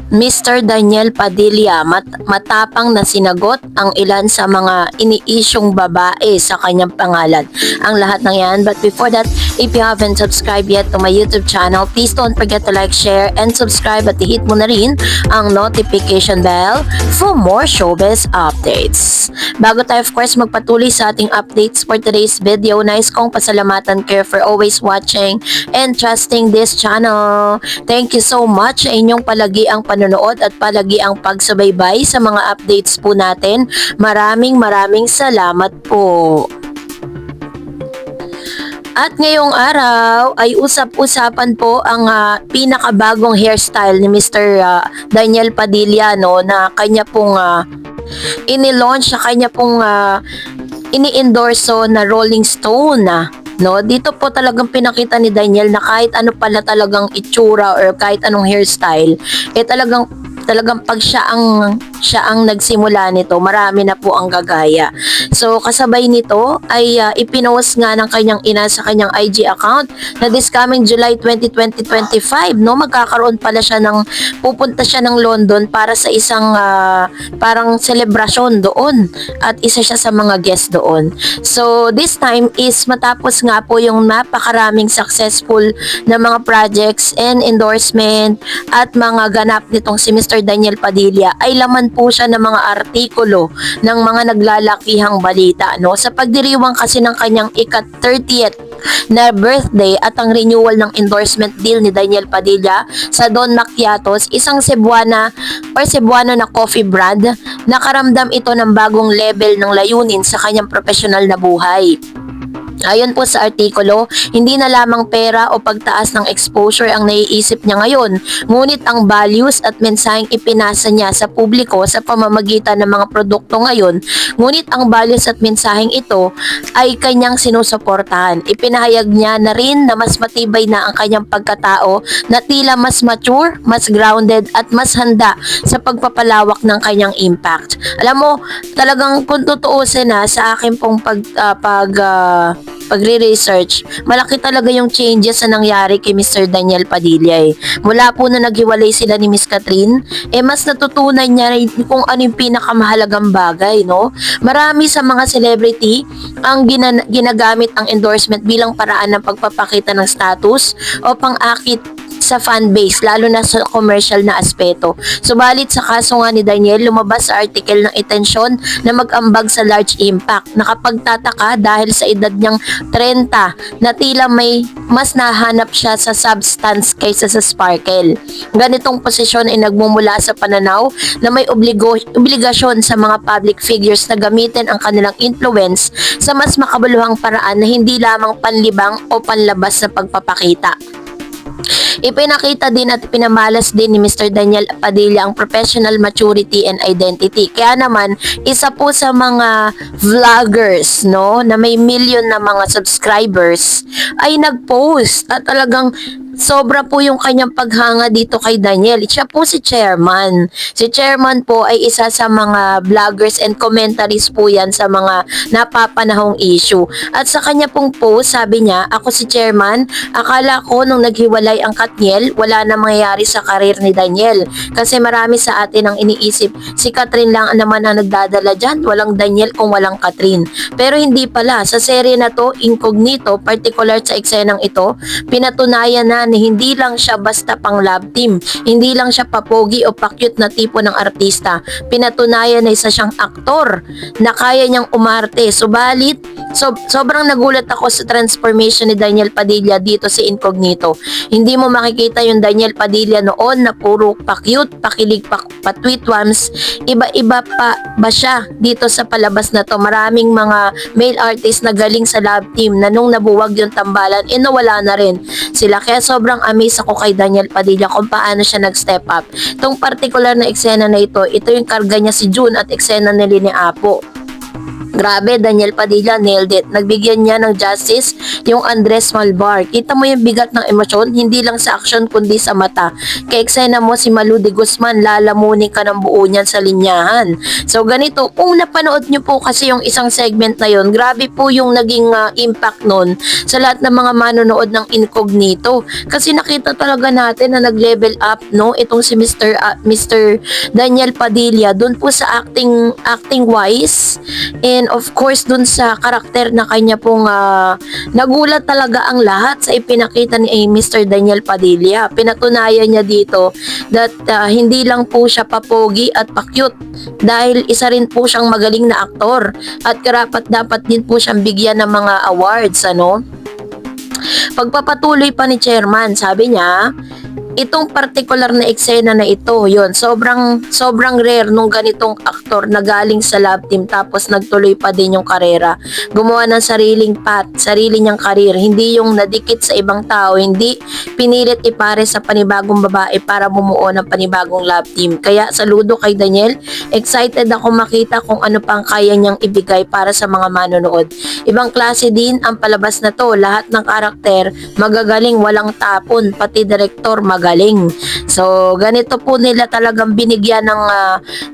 Mr. Daniel Padilla matapang na sinagot ang ilan sa mga iniisyong babae sa kanyang pangalan. Ang lahat ng yan. But before that, if you haven't subscribed yet to my YouTube channel, please don't forget to like, share, and subscribe at i-hit mo na rin ang notification bell for more showbiz updates. Bago tayo of course magpatuloy sa ating updates for today's video, nais kong pasalamatan kayo for always watching and trusting this channel. Thank you so much sa inyong palagi ang panonood at palagi ang pagsubaybay sa mga updates po natin. Maraming salamat po. At ngayong araw ay usap-usapan po ang pinakabagong hairstyle ni Mr. Daniel Padilla, no, na kanya pong ini-launch, sa kanya pong ini-endorso na Rolling Stone. No, dito po talagang pinakita ni Daniel na kahit ano pala talagang itsura or kahit anong hairstyle, talagang pag siya ang nagsimula nito, marami na po ang gagaya. So kasabay nito ay ipinost nga ng kanyang ina sa kanyang IG account na this coming July 2025, no, magkakaroon pala siya pupunta siya ng London para sa isang parang selebrasyon doon at isa siya sa mga guest doon. So this time is matapos nga po yung napakaraming successful na mga projects and endorsement at mga ganap nitong si Mr. Daniel Padilla, ay laman po siya ng mga artikulo ng mga naglalakihang balita, no, sa pagdiriwang kasi ng kanyang ika-30th na birthday at ang renewal ng endorsement deal ni Daniel Padilla sa Don Macchiatos, isang Cebuano na coffee brand. Nakaramdam ito ng bagong level ng layunin sa kanyang profesional na buhay. Ayon po sa artikulo, hindi na lamang pera o pagtaas ng exposure ang naiisip niya ngayon, ngunit ang values at mensaheng ipinasa niya sa publiko sa pamamagitan ng mga produkto ngayon, ngunit ang values at mensaheng ito ay kanyang sinusuportahan. Ipinahayag niya na rin na mas matibay na ang kanyang pagkatao, na tila mas mature, mas grounded at mas handa sa pagpapalawak ng kanyang impact. Alam mo, talagang kung tutuusin sa akin pong pagre-research, malaki talaga yung changes na nangyari kay Mr. Daniel Padilla. Mula po na naghiwalay sila ni Miss Catherine, mas natutunan niya rin kung ano yung pinakamahalagang bagay, no? Marami sa mga celebrity ang ginagamit ang endorsement bilang paraan ng pagpapakita ng status o pang-akit sa fan base, lalo na sa commercial na aspeto. Subalit sa kaso nga ni Daniel, lumabas sa article ng intensyon na mag-ambag sa large impact. Nakapagtataka dahil sa edad niyang 30 na tila may mas nahanap siya sa substance kaysa sa sparkle. Ganitong posisyon ay nagmumula sa pananaw na may obligasyon sa mga public figures na gamitin ang kanilang influence sa mas makabuluhang paraan na hindi lamang panlibang o panlabas na pagpapakita. Ipinakita din at pinamalas din ni Mr. Daniel Padilla ang professional maturity and identity. Kaya naman, isa po sa mga vloggers, no, na may million na mga subscribers ay nag-post at talagang sobra po yung kanyang paghanga dito kay Daniel. Siya po si Chairman. Si Chairman po ay isa sa mga vloggers and commentaries po yan sa mga napapanahong issue. At sa kanya pong post, sabi niya, "Ako si Chairman, akala ko nung naghiwalay ang Katniel, wala na mangyayari sa karir ni Daniel. Kasi marami sa atin ang iniisip, si Catherine lang naman ang nagdadala dyan, walang Daniel kung walang Catherine." Pero hindi pala. Sa serye na to, Incognito, particular sa eksenang ito, pinatunayan na hindi lang siya basta pang love team. Hindi lang siya papogi o pa-cute na tipo ng artista. Pinatunayan na isa siyang aktor na kaya niyang umarte. Subalit, sobrang nagulat ako sa transformation ni Daniel Padilla dito sa Incognito. Hindi mo makikita yung Daniel Padilla noon na puro pa-cute, pakilig, pa-tweetwams. Iba-iba pa ba siya dito sa palabas na to? Maraming mga male artists na galing sa love team na nung nabuwag yung tambalan, nawala na rin sila. Kaya sobrang amazed ako kay Daniel Padilla kung paano siya nag-step up. Itong particular na eksena na ito yung karga niya si June at eksena nila ni Apo. Grabe, Daniel Padilla, nailed it. Nagbigyan niya ng justice yung Andres Malvar. Kita mo yung bigat ng emosyon, hindi lang sa aksyon kundi sa mata. Kaya eksena mo si Malu de Guzman, lalamunin ka ng buo niyan sa linyahan. So ganito, kung napanood niyo po kasi yung isang segment na yon, grabe po yung naging impact nun sa lahat ng mga manonood ng Incognito. Kasi nakita talaga natin na nag-level up, no, itong si Mr. Daniel Padilla dun po sa acting wise, and of course dun sa karakter na kanya pong nagulat talaga ang lahat sa ipinakita ni Mr. Daniel Padilla. Pinatunayan niya dito that hindi lang po siya papogi at pa-cute, dahil isa rin po siyang magaling na aktor at karapat dapat din po siyang bigyan ng mga awards, ano. Pagpapatuloy pa ni Chairman, sabi niya, itong particular na eksena na ito, yon, sobrang rare nung ganitong aktor na galing sa love team tapos nagtuloy pa din yung karera. Gumawa ng sariling path, sarili niyang karir, hindi yung nadikit sa ibang tao, hindi pinilit ipare sa panibagong babae para bumuo ng panibagong love team. Kaya saludo kay Daniel, excited ako makita kung ano pang kaya niyang ibigay para sa mga manonood. Ibang klase din ang palabas na to, lahat ng karakter magagaling, walang tapon, pati direktor magaling. So ganito po nila talagang binigyan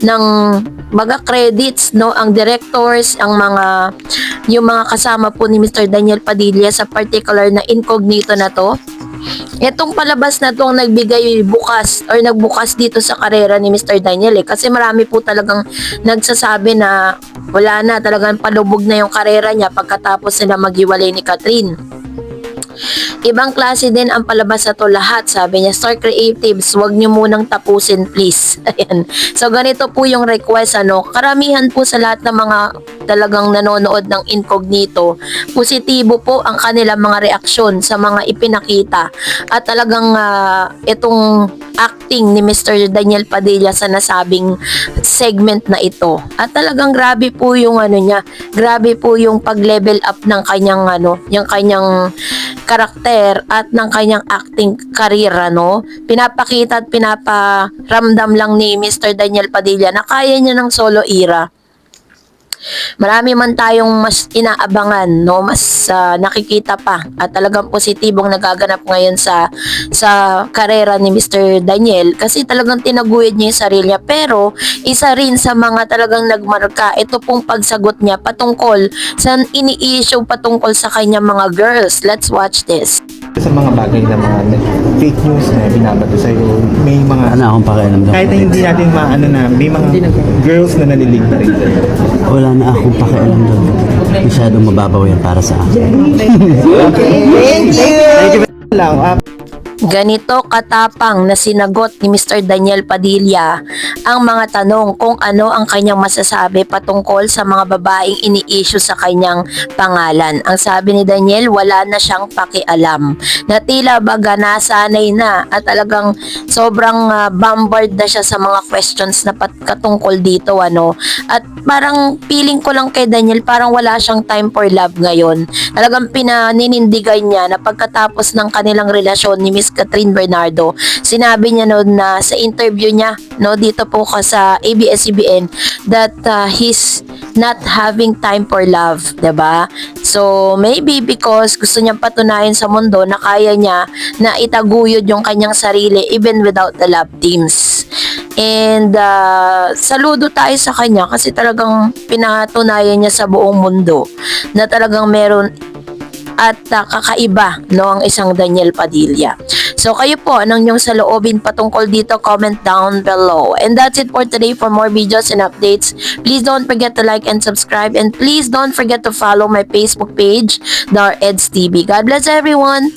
ng mga credits, no, ang directors, ang yung mga kasama po ni Mr. Daniel Padilla sa particular na Incognito na to. Itong palabas na to ang nagbukas dito sa karera ni Mr. Daniel, kasi marami po talagang nagsasabi na wala na, talagang palubog na yung karera niya pagkatapos nila maghiwalay ni Catherine. Ibang klase din ang palabas na to lahat, sabi niya. Star Creatives, wag niyo munang tapusin please. Ayan. So ganito po yung request, ano. Karamihan po sa lahat ng mga talagang nanonood ng Incognito, positibo po ang kanilang mga reaksyon sa mga ipinakita. At talagang itong acting ni Mr. Daniel Padilla sa nasabing segment na ito. At talagang grabe po yung niya, grabe po yung pag-level up ng kanyang yung kanyang karakter at ng kanyang acting career, ano. Pinapakita at pinaparamdam lang ni Mr. Daniel Padilla na kaya niya ng solo era. Marami man tayong mas inaabangan, no, mas nakikita pa at talagang positibong nagaganap ngayon sa karera ni Mr. Daniel, kasi talagang tinaguyod niya yung sarili niya. Pero isa rin sa mga talagang nagmarka ito pong pagsagot niya patungkol sa ini-issue patungkol sa kanyang mga girls. Let's watch this. Sa mga bagay na mga fake news na binabato sa'yo, may mga... Wala akong pakialam doon. Kahit na hindi natin maano na, may mga girls na nalilig na rin sa'yo. Wala na akong pakialam doon. Masyadong mababaw yan para sa akin. Thank you! Lang, Ganito katapang na sinagot ni Mr. Daniel Padilla ang mga tanong kung ano ang kanyang masasabi patungkol sa mga babaeng ini-issue sa kanyang pangalan. Ang sabi ni Daniel, wala na siyang pakialam. Na tila baga nasanay na at talagang sobrang bombard na siya sa mga questions na katungkol dito, ano. At parang feeling ko lang kay Daniel, parang wala siyang time for love ngayon. Talagang pinaninindigan niya na pagkatapos ng kanilang relasyon ni Miss Catherine Bernardo, sinabi niya noon na sa interview niya, no, dito po sa ABS-CBN, that he's not having time for love, 'di ba? So maybe because gusto niyang patunayan sa mundo na kaya niya na itaguyod yung kanyang sarili even without the love teams. And saludo tayo sa kanya kasi talagang pinatunayan niya sa buong mundo na talagang meron at kakaiba, no, ang isang Daniel Padilla. So kayo po, anong inyong saloobin patungkol dito? Comment down below. And that's it for today. For more videos and updates, please don't forget to like and subscribe, and please don't forget to follow my Facebook page, Dar Eds TV. God bless everyone!